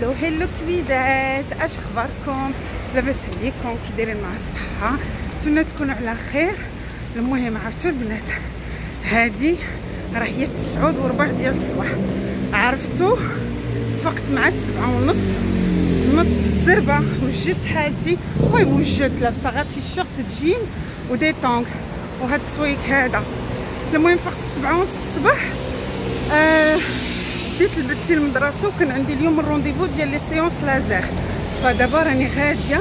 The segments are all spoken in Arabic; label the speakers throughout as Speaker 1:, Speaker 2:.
Speaker 1: هلو كبيدات، اش اخباركم؟ لاباس عليكم؟ كي دايرين مع الصحه؟ نتمنى تكونوا على خير. المهم عرفتوا البنات، هادي راه هي 9:15 ديال الصباح. عرفتوا فقت مع 7:30، نط بالزربه وجدت حالتي. المهم وجدت لابسه غير تيشيرت جين ودي طونغ وهاد السويك هذا. المهم فقت 7:30 الصباح بديت لبنتي المدرسه، وكان عندي اليوم الرونديفو ديال لي سيونس لازير. فدابا راني غاديه،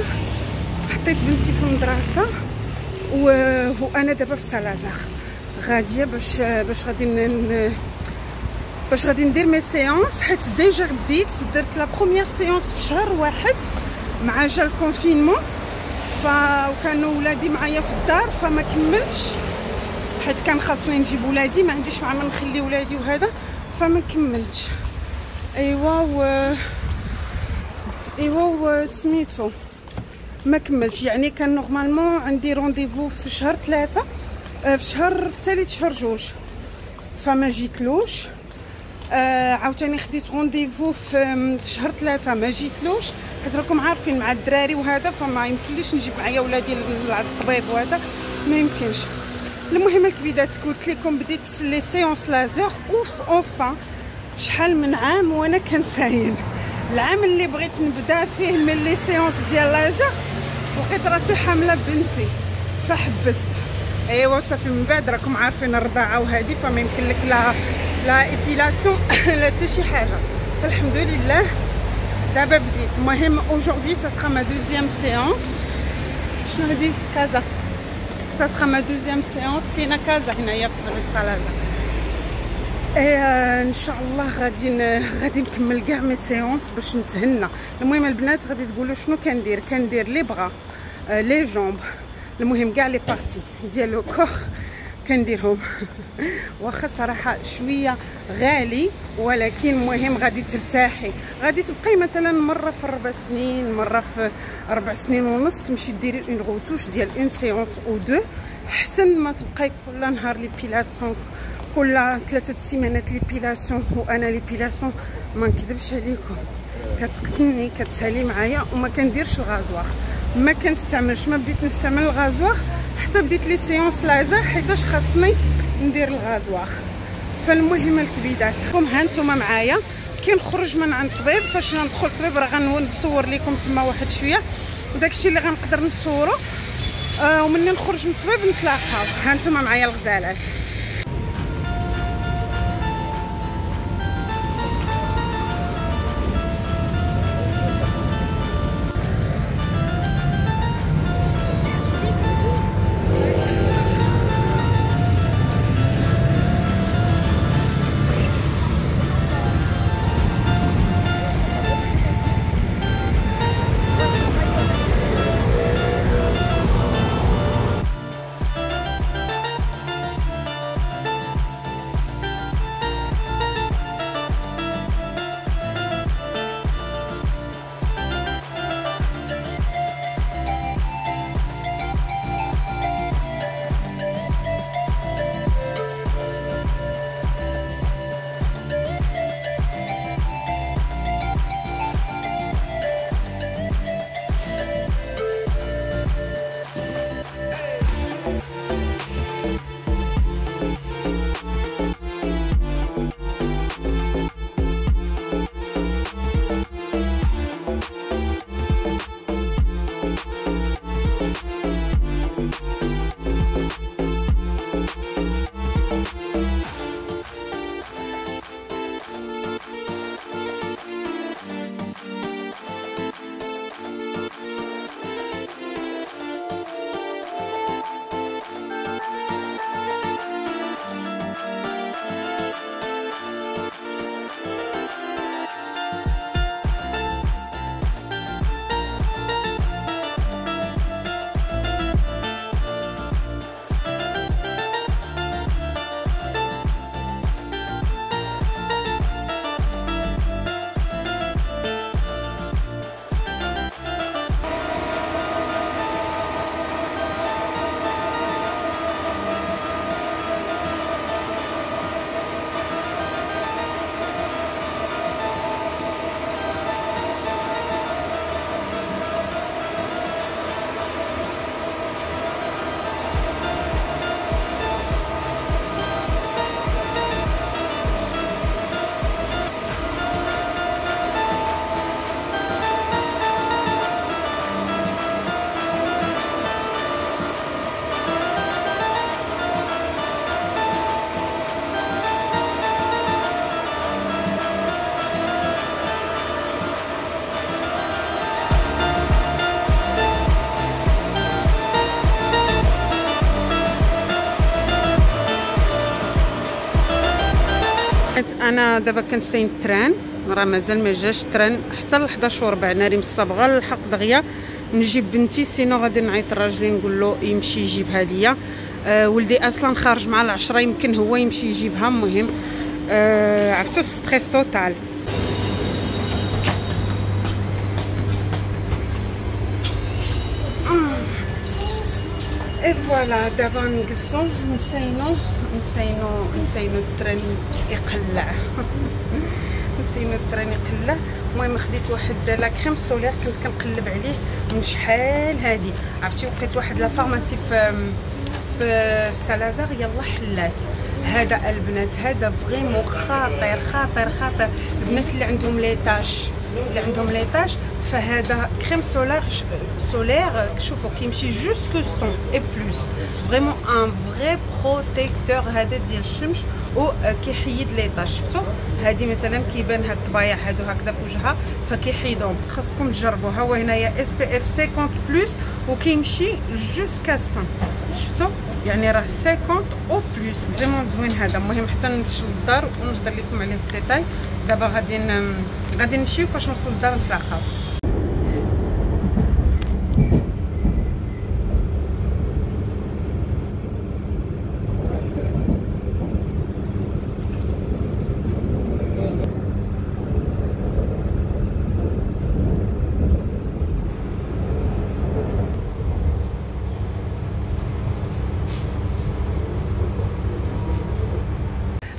Speaker 1: حطيت بنتي في المدرسه وانا دابا في سالازار غاديه باش غادي ندير مي سيونس، حيت ديجا بديت درت لا بروميير سيونس في شهر واحد مع جا الكونفينمون. وكانوا ولادي معايا في الدار فما كملتش، حيت كان خاصني نجيب ولادي، ما عنديش مع من نخلي ولادي وهذا، فما كملتش. ايوا سميتو ما كملتش، يعني كان نورمالمون عندي رونديفو في شهر 3 في ثالث شهر 2، فما جيتلوش. عاوتاني خديت رونديفو في شهر 3 ما جيتلوش، حيت راكم عارفين مع الدراري وهذا، فما يمكنليش نجيب معايا ولادي للطبيب وهذا، ما يمكنش. المهم الكبيدات، قلت لكم بديت لي سيونس لازير اوفا شحال من عام وانا كنساين. العام اللي بغيت نبدا فيه من لي سيونس ديال لازير لقيت راسي حامله بنتي فحبست. ايوا صافي، من بعد راكم عارفين الرضاعه وهذه، فما يمكن لك لا ايبيلاسيون لا حتى شي حاجه. فالحمد لله دابا بديت. المهم اوجوردي سا سرا ما دوزيام سيونس. شنو هادي؟ كازا. سا سرا ما دوزيام سيونس. كاينه كازا هنايا في الصاله. ان شاء الله غادي نكمل كاع مي سيونس باش نتهنى. المهم البنات غادي تقولوا شنو كندير لي بغا لي جومب، المهم كاع لي بارتي ديال لو كور كنديرهم. واخا صراحه شويه غالي، ولكن المهم غادي ترتاحي. غادي تبقاي مثلا مره في 4 سنين، مره في 4 سنين ونص تمشي ديري اون غوتوش ديال اون سيونس او دو، احسن ما تبقاي كل نهار ليبيلاسيون، كل 3 سيمانات ليبيلاسيون. وانا ليبيلاسيون ما نكذبش عليكم كتقتلني، كتسالي معايا، وما كنديرش الغازوار، ما كنستعملش، ما بديت نستعمل الغازوار حتى بديت لي سيونس لازير، حيتاش خاصني ندير الغازوار. فالمهم الكبيدات، ها نتوما معايا كي نخرج من عند الطبيب. فاش ندخل الطبيب راه غنصور لكم تما واحد شويه وداكشي اللي غنقدر نصورو، ومني نخرج من الطبيب نتلاقاو. ها نتوما معايا الغزالات. انا دابا كنستنى التران، راه مازال ما جاش التران حتى ل 11:15. ناري مصابغه الحق دغيا نجيب بنتي، سينو غادي نعيط لراجلي نقول له يمشي يجيبها ليا. ولدي اصلا خارج مع العشرة، يمكن هو يمشي يجيبها. المهم عرفتو ستريس توتال. اي فوالا دابا نقصو نسينو التران يقلع. نسينو التران يقلع. المهم خديت واحد لا كريم سولير كنت كنقلب عليه من شحال هادي، عرفتي لقيت واحد لا فارماسي في سالازار، يلا حلات. هذا البنات هذا فريمون خطير خطير خطير. البنات اللي عندهم ليطاج فهذا كريم سولير شوفوا كيمشي جوسكو 100 اي بلس. فريمون ان فري بروتيكتور هذا ديال الشمس وكيحيد ليطاج. شفتوا هذه مثلا كيبان هاد الطبايع هادو هكذا في وجهها فكيحيدهم، خاصكم تجربوها. هو هنايا اس بي اف 50 بلس وكيمشي جوسكا 100. شفتوا يعني راه 50 او بلس، فريمون زوين هذا. المهم حتى نمشي للدار ونهضر لكم عليه بالديتاي. دابا غادي نمشيو، فاش نوصل للدار نتلاقاو.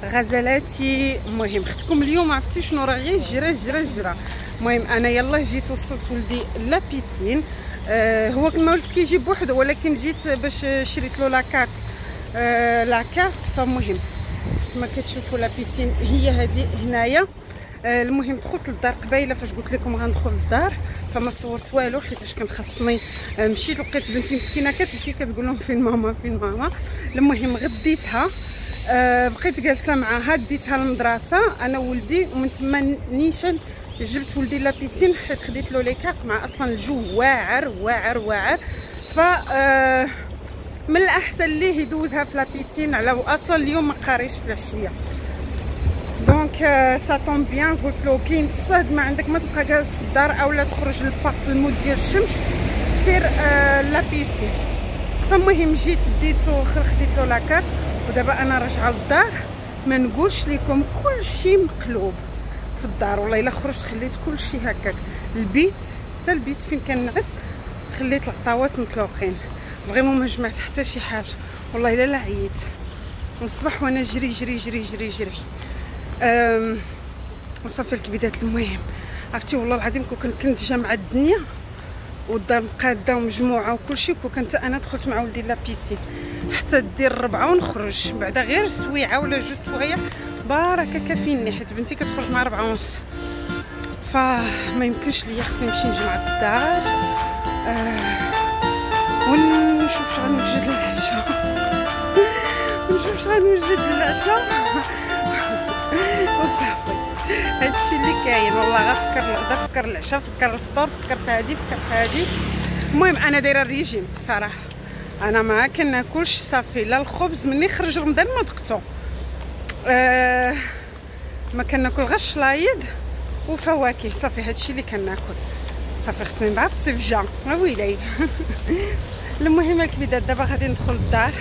Speaker 1: غزالاتي المهم خدتكم اليوم عرفتي شنو راه غير جرا. المهم انا يلا جيت وصلت ولدي لا بيسين. هو المولف كيجي بوحدو، ولكن جيت باش شريت له لاكارت. فالمهم كما كتشوفوا لا بيسين هي هذه هنايا. المهم دخلت للدار قبيله فاش قلت لكم غندخل للدار، فما صورت والو حيتاش كان خاصني. مشيت لقيت بنتي مسكينه كتبكي كتقول لهم فين ماما. المهم غديتها، بقيت جالسه معاها، ديتها للمدرسه انا وولدي، ومن تما نيشان جبت ولدي لا بيسين حيت خديت له لي كارت مع اصلا الجو واعر. ف من الاحسن ليه يدوزها في لا بيسين على اصلا اليوم ما قاريش في العشيه. دونك سا طون بيان. قلت له كاين الصهد ما عندك، ما تبقى جالس في الدار اولا تخرج للبارك المود ديال الشمس، سير لا بيسين. فالمهم جيت ديتو خديت له لاكارت، ودابا انا راجعه للدار. ما نقولش لكم كلشي مقلوب في الدار، والله الا خرجت خليت كلشي هكاك. البيت حتى البيت فين كنعس خليت الغطاوات مطلوقين. فريمون ما جمعت حتى شي حاجه، والله الا عييت من الصباح وانا جري. وصافي الكبيدات. المهم عرفتي والله العظيم كنت جامعه الدنيا والدار مقاده ومجموعه وكلشي، كنت انا دخلت مع ولدي لا بيسين حتى دير 4 ونخرج بعدا غير سويعه ولا 2 سوايع بركه كافيني، حيت بنتي كتخرج مع 4:30. فما يمكنش ليا، خصني نمشي نجمع الدار ونشوف شغل نوجد للعشاء وصافي. هادشي اللي كاين. والله غنفكر العشاء، فكر الفطور، فكر في هادي. المهم انا دايره الريجيم صراحه، انا ما كناكلش صافي لا الخبز مني خرج رمضان ما دقتو. ما كناكل غير الشلايض وفواكه صافي، هادشي اللي كناكل صافي. خصني نضعف الصيف جا ويلي. المهم الكبيدات دابا غادي ندخل للدار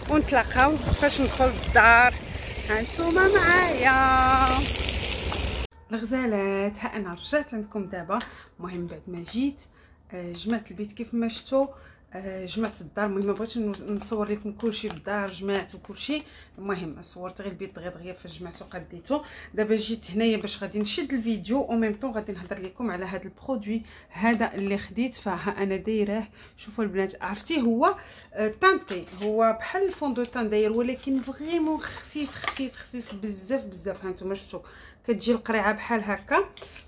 Speaker 1: ونتلاقاو. فاش ندخل للدار هانتوما معايا الغزالات. ها انا رجعت عندكم دابا. المهم بعد ما جيت جمعت البيت كيف ما شفتوا، جمعت الدار. المهم ما بغيتش نصور لكم كلشي في الدار جمعت وكلشي. المهم صورت غير البيت دغيا فاش جمعته قديته. دابا جيت هنايا باش غادي نشد الفيديو او ميم طون غادي نهضر لكم على هذا البرودوي هذا اللي خديت. فها انا دايراه، شوفوا البنات عرفتي هو طانطي، هو بحال الفون دو طان داير، ولكن فريمون خفيف بزاف. ها نتوما شفتوا كتجي القريعه بحال هكا.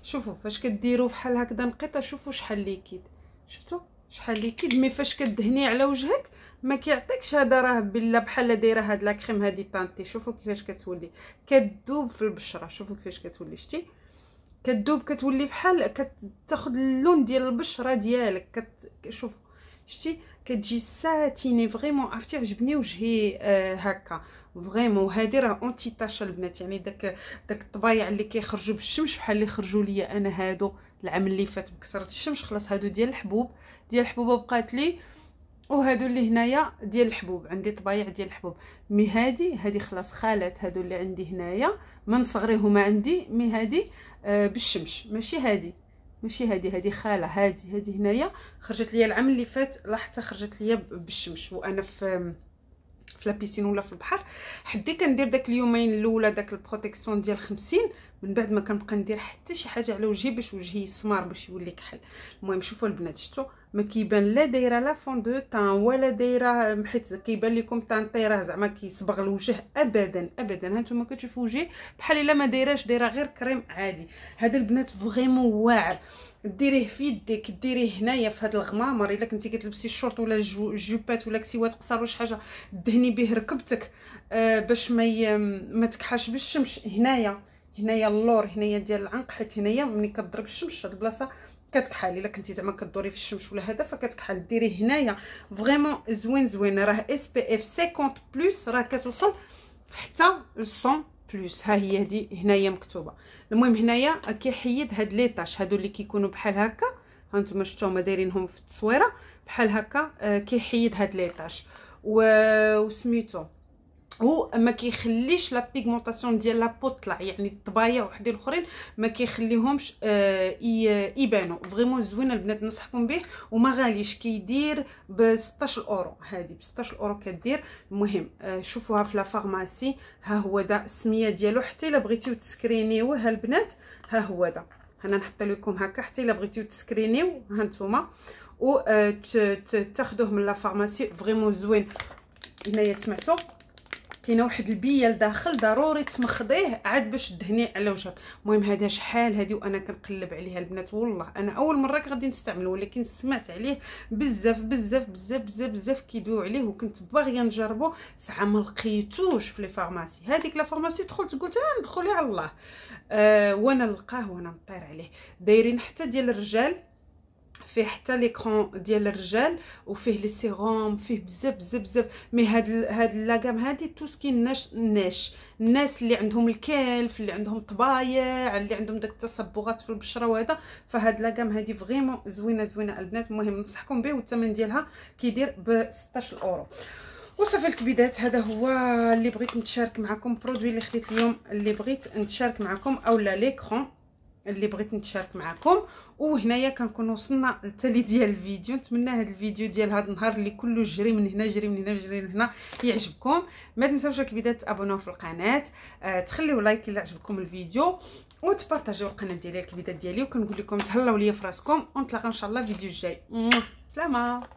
Speaker 1: شوفوا فاش كديروا بحال هكذا نقيطه، شوفوا شحال ليكيد، شفتوا شحال ليكيد. مي فاش كدهني على وجهك ما كيعطيكش هذا، راه بلا بحال دايره هاد لا كريم هادي طانطي. شوفوا كيفاش كتولي كتذوب في البشره، شوفوا كيفاش كتولي، شتي كتذوب كتولي بحال كتاخذ اللون ديال البشره ديالك. شوفوا شتي كتجي ساتيني فريمون. عرفتي عجبني وجهي هكا فريمون. وهذه راه اونتي تاش البنات، يعني داك الطبايع اللي كيخرجوا بالشمس بحال اللي خرجوا ليا انا هادو العام اللي فات بكثره الشمس، خلاص هادو ديال الحبوب، ديال الحبوبه بقات لي، وهادو اللي هنايا ديال الحبوب. عندي طبايع ديال الحبوب. مي هادي خلاص خالات هادو اللي عندي هنايا من صغري هما عندي. مي هادي بالشمس، ماشي هادي خاله. هادي هنايا خرجت ليا العام اللي فات، لاحظتها خرجت ليا بالشمس وانا في لابيسين ولا في البحر. حدي كندير داك اليومين الاولى داك البروتيكسيون ديال 50، من بعد ما كنبقى ندير حتى شي حاجه على وجهي باش وجهي يسمر باش يولي كحل. المهم شوفوا البنات، شفتوا ما كيبان لا دايره لا فون دو تان ولا دايره، حيت كيبان لكم طنطيره زعما كيصبغ الوجه. ابدا ابدا. هانتوما كتشوفوا وجهي بحال الا ما دايراش، دايره غير كريم عادي. هذا البنات فريمون واعر. ديريه في يديك، ديريه هنايا في هذا الغمامر. الا كنتي كتلبسي الشورت ولا الجوبات ولا كسيوات قصار ولا شي حاجه، دهني به ركبتك باش ما تكحاش بالشمس. هنايا اللور هنايا ديال العنق، حيت هنايا ملي كضرب الشمس هاد البلاصه كتكحل. الا كنتي زعما كدوري في الشمس ولا هذا فكتكحل. ديريه هنايا فريمون زوين. راه اس بي اف 50 بلس، راه كتوصل حتى ل 100 بلس. ها هي هذه هنايا مكتوبه. المهم هنايا كيحيد هاد لي طاش هادو اللي كيكونوا بحال هكا. ها نتوما شفتوهم دايرينهم في التصويره بحال هكا. كيحيد هاد لي طاش وسميتو، وما كيخليش لا بيغمونطاسيون ديال لا بو طلع. يعني الطبايع وحدين الاخرين ما كيخليهمش يبانوا. فريمون زوين البنات، ننصحكم به وما غاليش. كيدير ب 16 اورو. هذه ب 16 اورو كدير. المهم شوفوها في لا فارماسي. ها هو دا السميه ديالو، حتى الا بغيتيو تسكرينيوه البنات ها هو دا. انا نحط لكم هكا حتى الا بغيتيو تسكرينيو ها نتوما و تاخذوه من لا فارماسي. فريمون زوين. هنايا سمعتوا كاينه واحد البيه لداخل ضروري تمخضيه عاد باش تدهنيه على وجهك. المهم هذا شحال هذه وانا كنقلب عليها البنات. والله انا اول مره غادي نستعمله، ولكن سمعت عليه بزاف كيدويو عليه، وكنت باغيه نجربه ساعه ما لقيتوش في لي فارماسي. هذيك لا فارماسي دخلت قلت ندخلي على الله. وانا نلقاه وانا نطير عليه. دايرين حتى ديال الرجال، فيه حتى ليكرون ديال الرجال، وفيه لي سيروم، فيه بزاف. مي هاد لاغام هادي توسكي الناس اللي عندهم الكلف، اللي عندهم طبايع، اللي عندهم داك التصبغات في البشره وهذا. فهاد لاغام هادي فريمون زوينه البنات. المهم ننصحكم به، والثمن ديالها كيدير ب 16 اورو. وصافي الكبيدات، هذا هو اللي بغيت نتشارك معكم، برودوي اللي خديت اليوم اللي بغيت نتشارك معكم، اولا ليكرون اللي بغيت نتشارك معكم. وهنايا كنكون وصلنا للتالي ديال الفيديو. نتمنى هذا الفيديو ديال هذا النهار اللي كله جري من هنا جري من هنا يعجبكم. ما تنساوش الكبيدات تابوناو في القناه، تخليو لايك الا عجبكم الفيديو، وتبارطاجيو القناه ديالي الكبيدات ديالي. وكنقول لكم تهلاو ليا في راسكم، ونتلاقاو ان شاء الله الفيديو الجاي. سلامه.